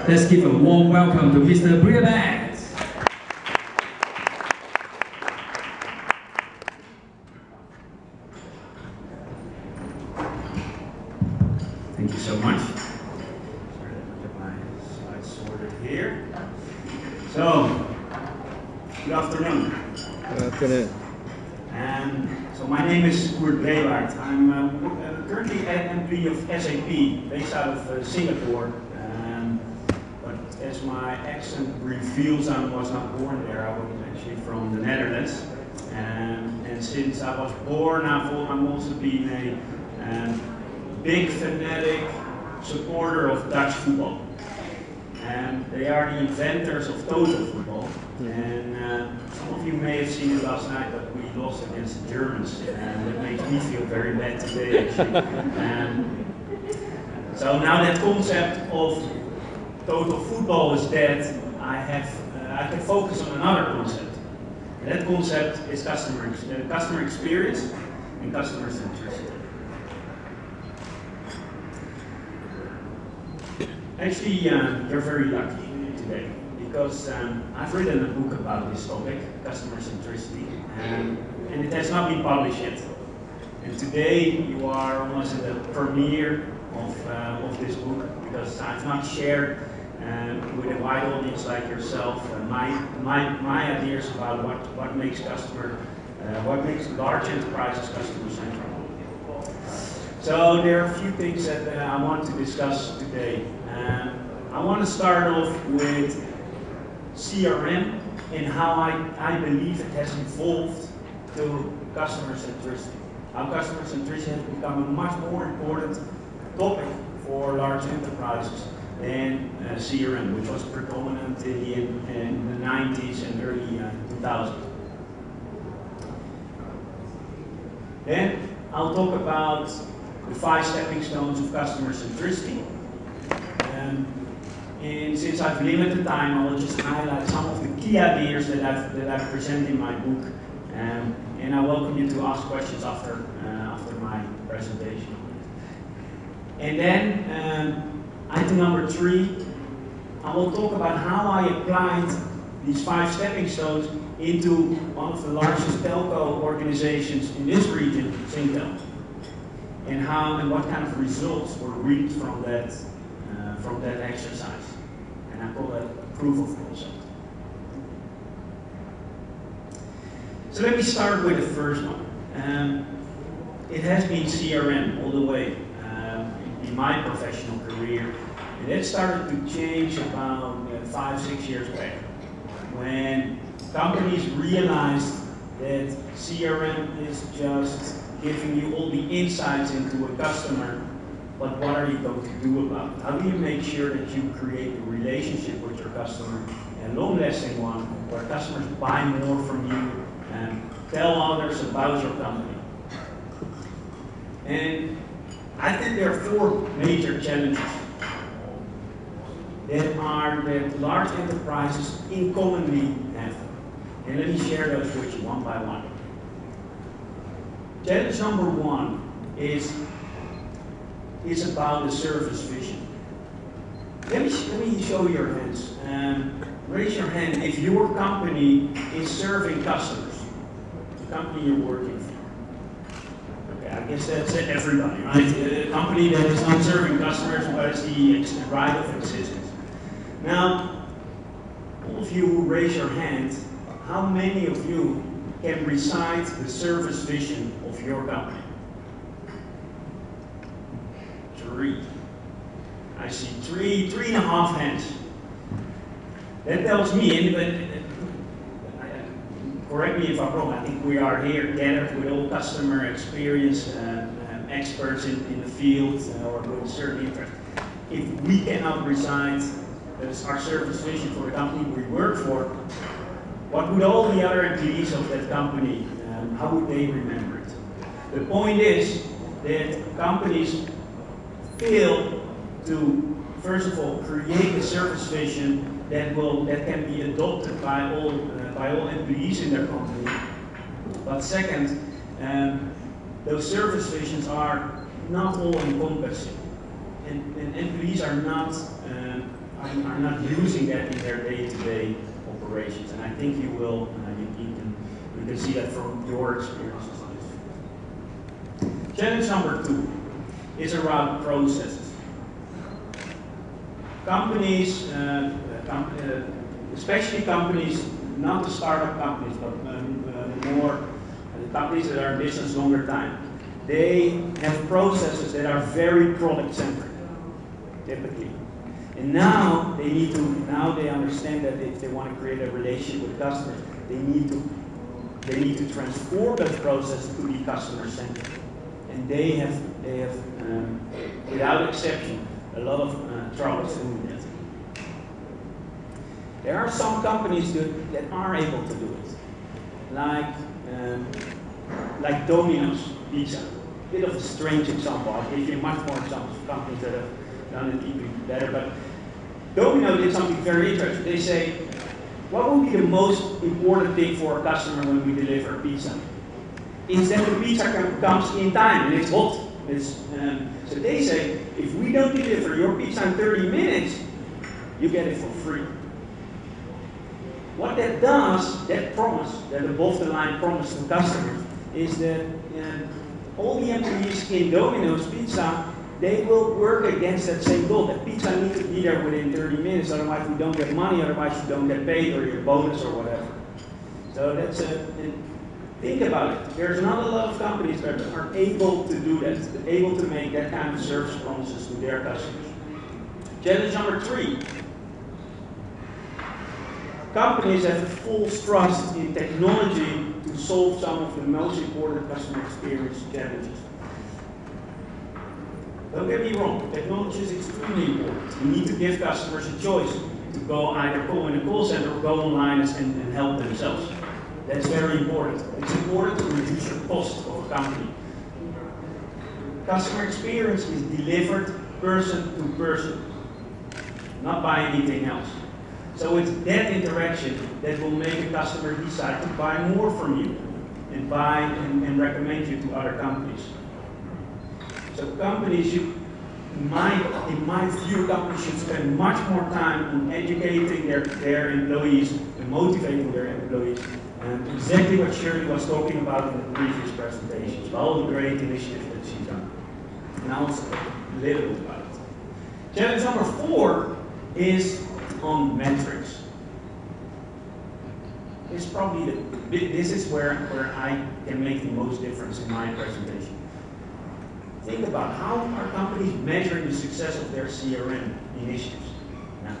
Let's give a warm welcome to Mr. Breebaart. Thank you so much. Sorry, let me get my slides sorted here. So, good afternoon. Good afternoon. So my name is Koert Breebaart. I'm currently an employee of SAP, based out of Singapore. But as my accent reveals, I was not born there. I was actually from the Netherlands. And since I was born, I'm also been a big fanatic supporter of Dutch football. And they are the inventors of total football. And some of you may have seen it last night, but we lost against the Germans, and that makes me feel very bad today, actually. So now that concept of total football is dead, I can focus on another concept. And that concept is customer experience and customer centricity. Actually, you're very lucky today, because I've written a book about this topic, customer centricity, and it has not been published yet. And today you are almost at the premiere of this book, because I've not shared with a wide audience like yourself my ideas about what makes large enterprises customer centric. So there are a few things that I want to discuss today. I want to start off with CRM and how I believe it has evolved to customer centricity. How customer centricity has become a much more important topic for large enterprises than CRM, which was predominant in the 90s and early 2000s. Then I'll talk about the 5 stepping stones of customer centricity. And since I've limited time, I will just highlight some of the key ideas that I've presented in my book, and I welcome you to ask questions after my presentation. And then item number 3, I will talk about how I applied these 5 stepping stones into one of the largest telco organizations in this region, Singtel, and what kind of results were reaped from that exercise. And I call that proof of concept. So let me start with the first one. It has been CRM all the way in my professional career. And it started to change about 5-6 years back, when companies realized that CRM is just giving you all the insights into a customer. But what are you going to do about it? How do you make sure that you create a relationship with your customer, a long-lasting one, where customers buy more from you and tell others about your company? And I think there are 4 major challenges that large enterprises incommonly have. And let me share those with you one by one. Challenge number 1 is about the service vision. Let me show your hands. Raise your hand if your company is serving customers, the company you're working for. Okay, I guess that's everybody, right? A company that is not serving customers, but is the right of existence. Now, all of you who raise your hand, how many of you can recite the service vision of your company? 3. I see 3.5 hands. That tells me, correct me if I'm wrong, I think we are here gathered with all customer experience experts in the field or with a certain interest. If we cannot recite our service vision for the company we work for, what would all the other employees of that company, how would they remember it? The point is that companies fail to, first of all, create a service vision that can be adopted by all employees in their company. But second, those service visions are not all encompassing, and employees are not are not using that in their day-to-day operations. And I think you will, you can see that from your experiences. Challenge number 2 is around processes. Companies, especially companies, not the startup companies, but more companies that are in business longer time, they have processes that are very product-centric, typically. And now they understand that if they want to create a relationship with customers, they need to transform that process to be customer-centric. And they have without exception, a lot of troubles doing that. There are some companies that are able to do it, like Domino's Pizza. A bit of a strange example. I'll give you much more examples of companies that have done it even better. But Domino did something very interesting. They say, what would be the most important thing for a customer when we deliver pizza? Is that the pizza comes in time and it's hot. So they say, if we don't deliver your pizza in 30 minutes, you get it for free. What that does, that promise, that above the line promise to customers, is that all the employees in Domino's Pizza, they will work against that same goal. That pizza needs to be there within 30 minutes, otherwise we don't get money, otherwise you don't get paid or your bonus or whatever. So that's think about it. There's not a lot of companies that are able to do that, able to make that kind of service promises to their customers. Challenge number 3. Companies have full trust in technology to solve some of the most important customer experience challenges. Don't get me wrong, technology is extremely important. You need to give customers a choice to go either call in a call center or go online and help themselves. That's very important. It's important to reduce your cost of a company. Customer experience is delivered person to person, not by anything else. So it's that interaction that will make a customer decide to buy more from you and and recommend you to other companies. So companies, in my view, companies should spend much more time on educating their employees and motivating their employees. And exactly what Shirley was talking about in the previous presentations, all the great initiatives that she's done. And I'll talk a little bit about it. Challenge number 4 is on metrics. It's probably this is where I can make the most difference in my presentation. Think about how are companies measuring the success of their CRM initiatives. Now,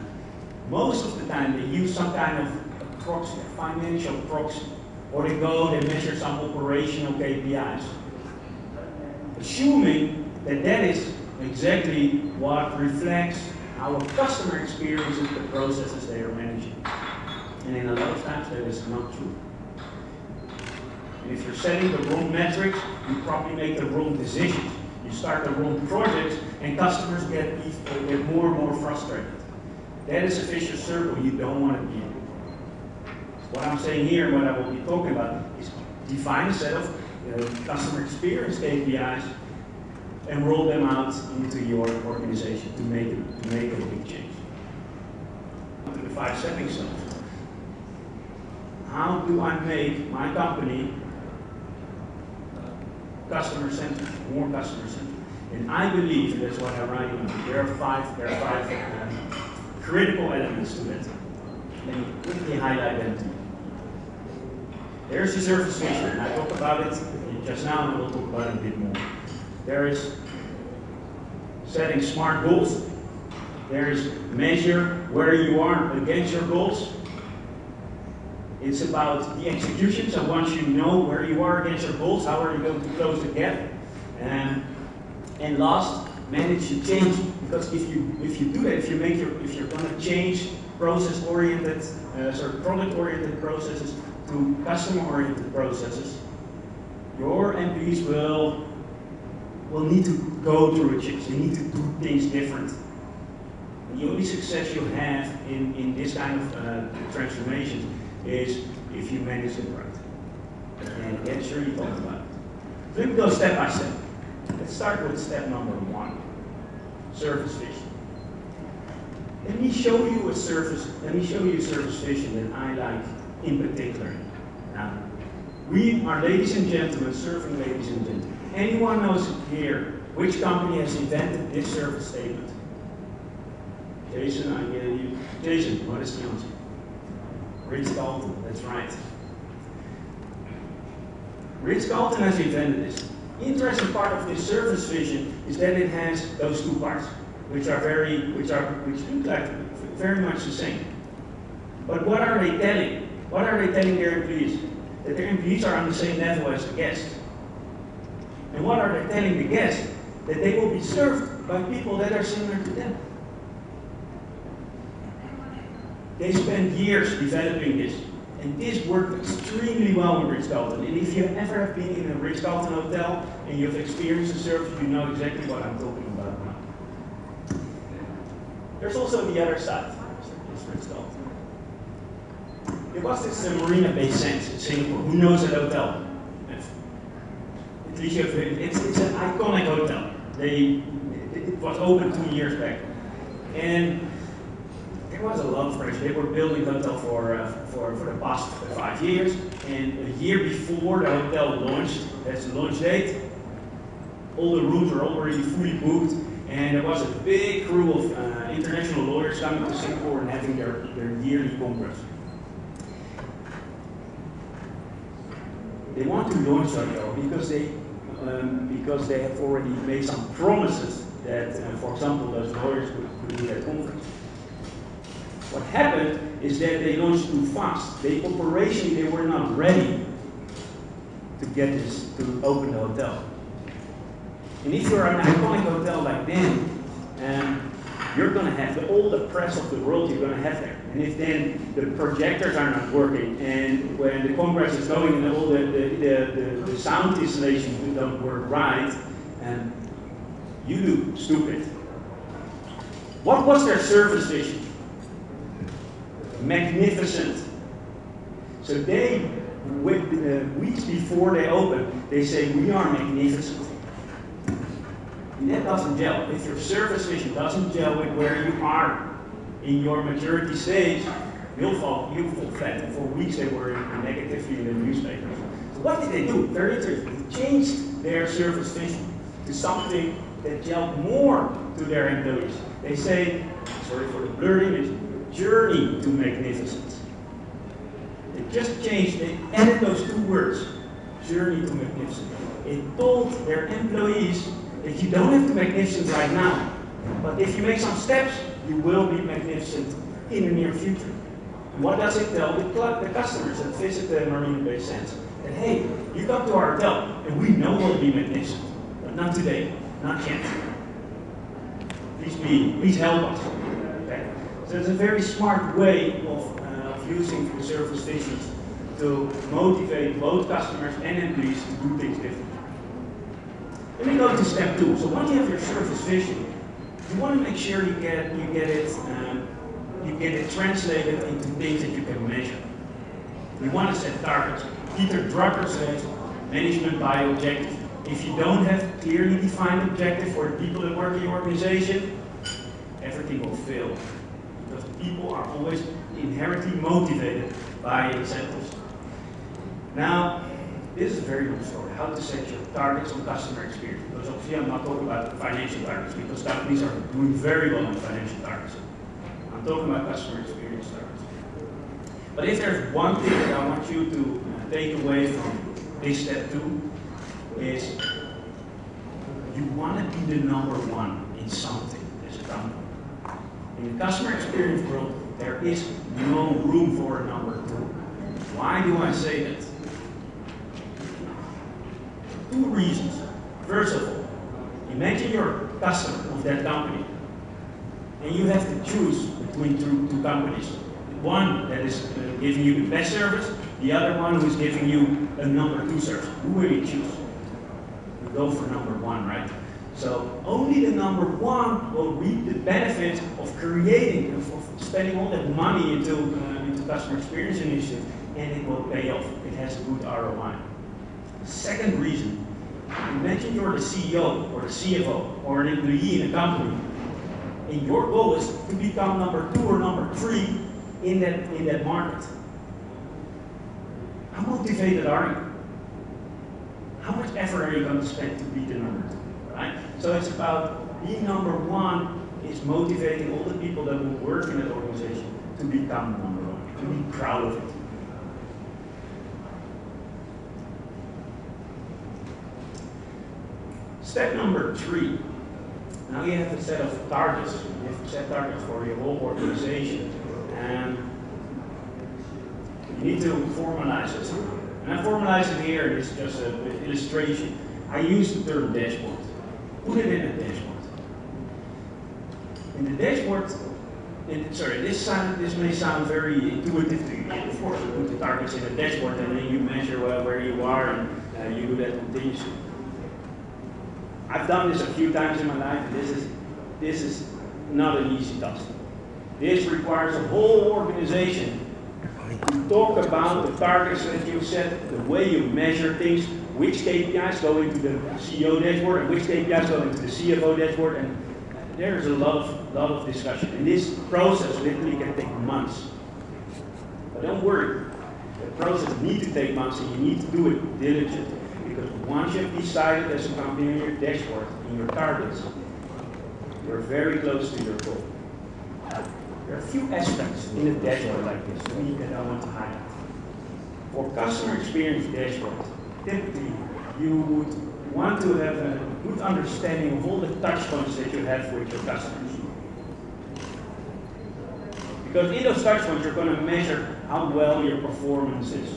most of the time they use some kind of a proxy, a financial proxy, or they measure some operational KPIs, assuming that is exactly what reflects our customer experiences, the processes they are managing. And in a lot of times that is not true. And if you're setting the wrong metrics, you probably make the wrong decisions. You start the wrong projects, and customers get more and more frustrated. That is a vicious circle you don't want to be in. What I'm saying here, what I will be talking about, is define a set of customer experience KPIs and roll them out into your organization to make a big change. To the 5 stepping stones. How do I make my company customer-centric, more customer-centric? And I believe, and that's what I write about, there are five critical elements to it. Let me quickly highlight them to you. There's the surface vision, and I talked about it just now, and I will talk about it a bit more. There is setting smart goals. There is measure where you are against your goals. It's about the execution, so once you know where you are against your goals, how are you going to close the gap? And last, manage the change, because if you do that, if you're going to change process-oriented, product-oriented processes to customer-oriented processes, your employees will need to go through a change. They need to do things different. And the only success you have in this kind of transformation is if you manage it right. And get sure you talked about it. So let me go step by step. Let's start with step number 1, service vision. Let me show you a service vision that I like in particular. Now, we are ladies and gentlemen, serving ladies and gentlemen. Anyone knows here which company has invented this service statement? Jason, I get you. Jason, what is the answer? Ritz-Carlton, that's right. Ritz-Carlton has invented this. Interesting part of this service vision is that it has those two parts, which look like very much the same. But what are they telling? What are they telling their employees? That their employees are on the same level as the guests. And what are they telling the guests? That they will be served by people that are similar to them. They spent years developing this, and this worked extremely well in Ritz-Carlton. And if you ever have been in a Ritz-Carlton hotel and you've experienced the service, you know exactly what I'm talking about now. There's also the other side. It's Ritz-Carlton. There was this Marina Bay Sands in Singapore. Who knows that hotel? At least it's an iconic hotel. It was opened 2 years back, and there was a lot of pressure. They were building the hotel for the past 5 years, and a year before the hotel launched, that's the launch date, all the rooms were already fully booked, and there was a big crew of international lawyers coming to Singapore and having their yearly congress. They want to launch the hotel because they have already made some promises that, for example, those lawyers could do that conference. What happened is that they launched too fast. Operationally, they were not ready to open the hotel. And if you're an iconic hotel like them, you're going to have all the press of the world you're going to have there. And if then the projectors are not working, and when the congress is going and all the sound installations don't work right, and you do stupid. What was their service vision? Magnificent. So they, weeks before they open, they say, we are magnificent. And that doesn't gel. If your service vision doesn't gel with where you are in your maturity stage, you'll fall flat. And for weeks they were negatively in the newspapers. So what did they do? Very interesting. They changed their service vision to something that gelled more to their employees. They say, sorry for the blurred image, journey to magnificence. They just changed, they added those two words, journey to magnificence. It told their employees that you don't have to be magnificent right now, but if you make some steps, you will be magnificent in the near future. And what does it tell the customers that visit the Marina Bay Sands? That hey, you come to our hotel, and we know we'll be magnificent, but not today, not yet. Please help us. Okay? So it's a very smart way of using the service visions to motivate both customers and employees to do things differently. Let me go to step 2. So once you have your service vision, you want to make sure you get it translated into things that you can measure. You want to set targets. Peter Drucker says, management by objective. If you don't have clearly defined objective for the people that work in your organization, everything will fail. Because people are always inherently motivated by incentives. Now, this is a very good story, how to set your targets on customer experience. Because obviously I'm not talking about financial targets, because companies are doing very well on financial targets. I'm talking about customer experience targets. But if there's one thing that I want you to take away from this step 2, is you want to be the number 1 in something as a company. In the customer experience world, there is no room for a number 2. Why do I say that? 2 reasons. First of all, imagine you're a customer of that company, and you have to choose between two companies. One that is giving you the best service, the other one who is giving you a number 2 service. Who will you choose? You go for number 1, right? So only the number 1 will reap the benefit of creating, of spending all that money into customer experience initiative, and it will pay off. It has a good ROI. Second reason, imagine you're the CEO or the CFO or an employee in a company, And your goal is to become number 2 or number 3 in that market. How motivated are you? How much effort are you going to spend to be the number 2? Right? So it's about being number 1 is motivating all the people that will work in that organization to become number 1, to be proud of it. Step number 3. Now you have a set of targets. You have to set targets for your whole organization. And you need to formalize it. And I formalize it here, and it's just an illustration. I use the term dashboard. Put it in a dashboard. In the dashboard, this may sound very intuitive to you. Of course, you put the targets in a dashboard and then you measure where you are, and you do that continuously. I've done this a few times in my life, and this is not an easy task. This requires a whole organization to talk about the targets that you set, the way you measure things, which KPIs go into the CEO dashboard and which KPIs go into the CFO dashboard, and there's a lot of discussion. And this process literally can take months. But don't worry, the process needs to take months, and you need to do it diligently. Because once you've decided as a company in your dashboard, in your targets, you're very close to your goal. There are a few aspects in a dashboard like this that I want to highlight. For customer experience dashboard, typically you would want to have a good understanding of all the touch points that you have with your customers. Because in those touch points you're going to measure how well your performance is.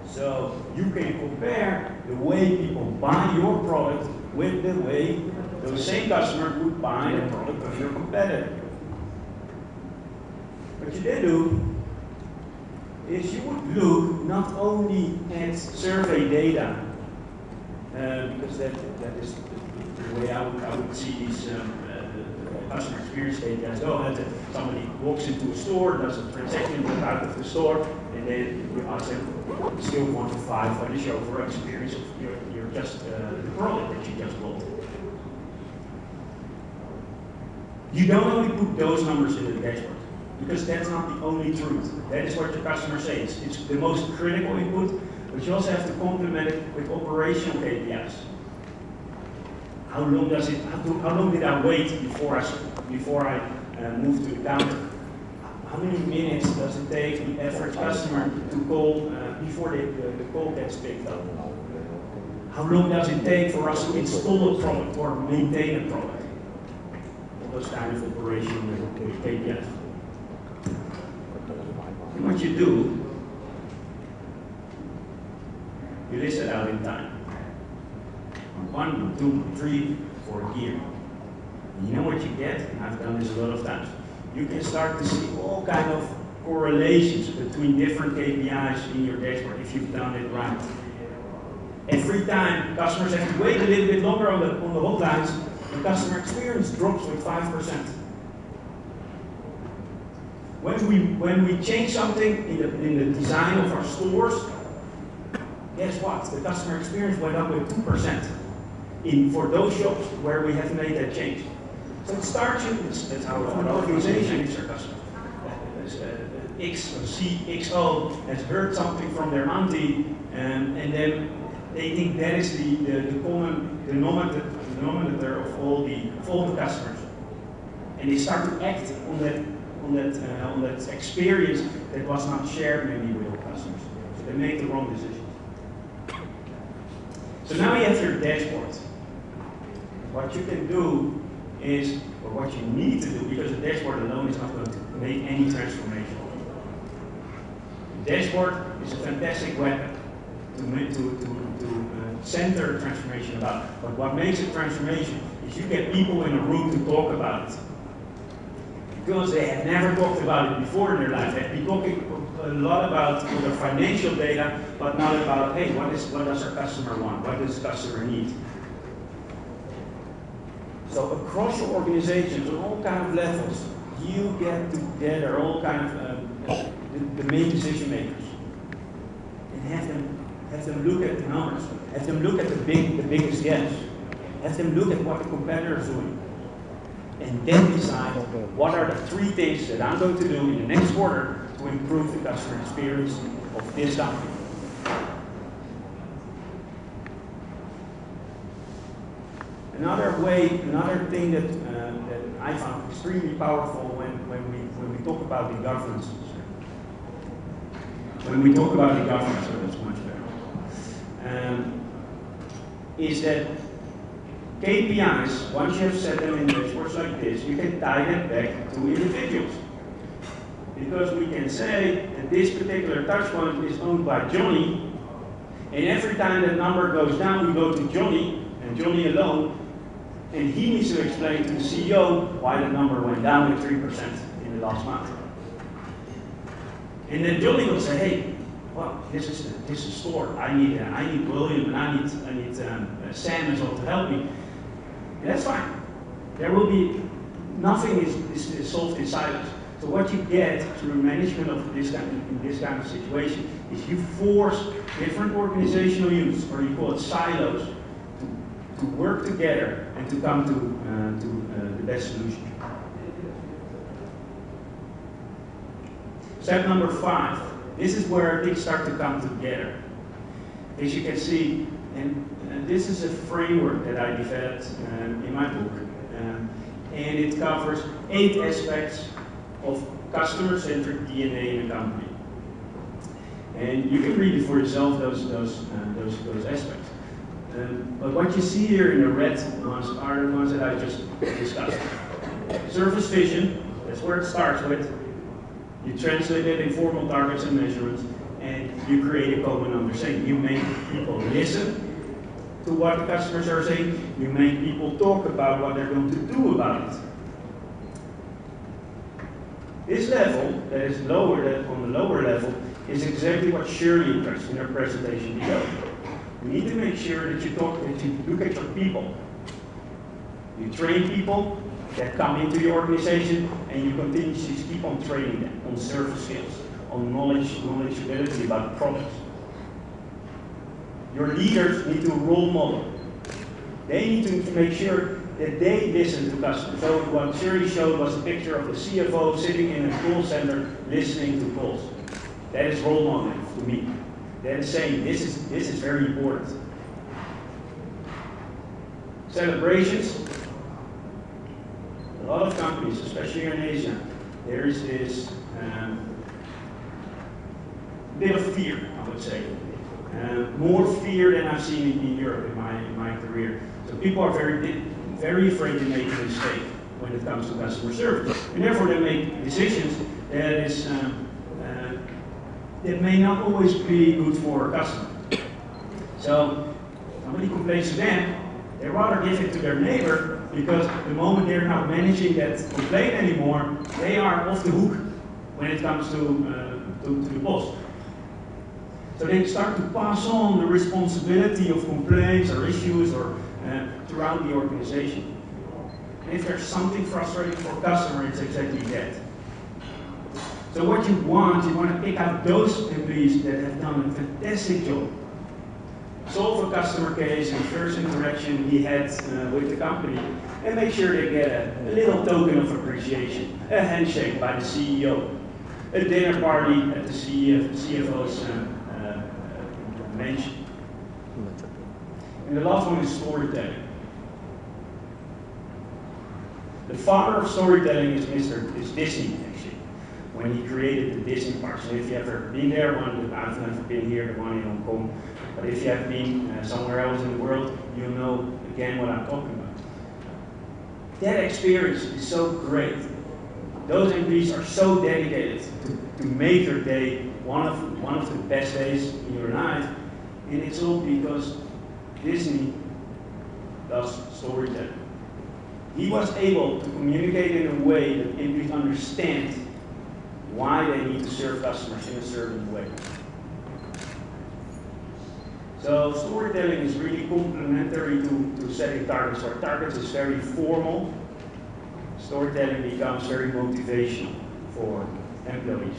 So you can compare the way people buy your product with the way those same customers would buy the product of your competitor. What you then do is you would look not only at survey data, because that is the way I would see these customer experience data. So somebody walks into a store, does a transaction, goes out of the store, and then you ask them, scale 1 to 5, what is your overall experience of your the product that you just bought? You don't only put those numbers in the dashboard, because that's not the only truth. That is what your customer says. It's the most critical input, but you also have to complement it with operational KPIs. How long did I wait before I move to the counter? How many minutes does it take the average customer to call before the call gets picked up? How long does it take for us to install a product or maintain a product? All those kind of operational KPIs. And what you do, you list it out in time. 1, 2, 3, for a year. And you know what you get? And I've done this a lot of times. You can start to see all kind of correlations between different KPIs in your dashboard if you've done it right. Every time customers have to wait a little bit longer on the hotlines, the customer experience drops with 5%. When we change something in the design of our stores, guess what? The customer experience went up with 2% for those shops where we have made that change. So it starts with, that's how an organization is our customer. X or CXO has heard something from their auntie, and then they think that is the common denominator of all the customers. And they start to act on that experience that was not shared maybe with all customers. So they make the wrong decisions. So now you have your dashboard. What you can do is, or what you need to do, because the dashboard alone is not going to make any transformation. The dashboard is a fantastic weapon to center transformation about. But what makes it transformation is you get people in a room to talk about it. Because they have never talked about it before in their life. They've been talking a lot about the financial data, but not about, hey, what does our customer want? What does the customer need? So across your organizations, on all kind of levels, you get together all kind of the main decision makers, and have them look at the numbers, have them look at the biggest yes, have them look at what the competitor is doing, and then decide what are the 3 things that I'm going to do in the next quarter to improve the customer experience of this company. Another thing that I found extremely powerful when we talk about the governance. When we talk about the governance, so that's much better. Is that KPIs, once you have set them in dashboards like this, you can tie them back to individuals. Because we can say that this particular touchpoint is owned by Johnny, and every time that number goes down, we go to Johnny, and Johnny alone, and he needs to explain to the CEO why the number went down with 3% in the last month. And then Johnny will say, hey, well, this is store. I need William, and I need Sam as well to help me. And that's fine. There will be, nothing is solved in silos. So what you get through management of this kind of situation is you force different organizational units, or you call it silos, to work together and to come to the best solution. Step number 5. This is where things start to come together. As you can see, and this is a framework that I developed in my book, and it covers 8 aspects of customer-centric DNA in a company. And you can read it for yourself, those aspects. But what you see here in the red ones are the ones that I just discussed. Service vision, that's where it starts with. You translate it in formal targets and measurements, and you create a common understanding. You make people listen to what the customers are saying. You make people talk about what they're going to do about it. This level, that is lower, that on the lower level, is exactly what Shirley addressed in her presentation below. You need to make sure that you look at your people. You train people that come into your organization, and you continuously keep on training them on service skills, on knowledgeability about products. Your leaders need to role model. They need to make sure that they listen to customers. So what Shirley showed was a picture of the CFO sitting in a call center listening to calls. That is role modeling to me. That is saying this is very important. Celebrations. A lot of companies, especially here in Asia, there is this bit of fear, I would say. More fear than I've seen in Europe in my career. So people are very afraid to make a mistake when it comes to customer service. And therefore they make decisions that may not always be good for a customer. So somebody complains to them, they rather give it to their neighbor, because the moment they're not managing that complaint anymore, they are off the hook when it comes to the boss. So they start to pass on the responsibility of complaints or issues or throughout the organization. And if there's something frustrating for a customer, it's exactly that. So what you want to pick out those employees that have done a fantastic job. Solve a customer case in first interaction he had with the company, and make sure they get a little token of appreciation, a handshake by the CEO, a dinner party at the CFO's mansion. And the last one is storytelling. The father of storytelling is Disney, actually, when he created the Disney parks. So if you have ever been there, I've never been here, the one in Hong Kong, but if you have been somewhere else in the world, you know again what I'm talking about. That experience is so great. Those employees are so dedicated to make your day one of the best days in your life, and it's all because Disney does storytelling. He was able to communicate in a way that employees understand why they need to serve customers in a certain way. So storytelling is really complementary to setting targets. Where targets is very formal, storytelling becomes very motivational for employees.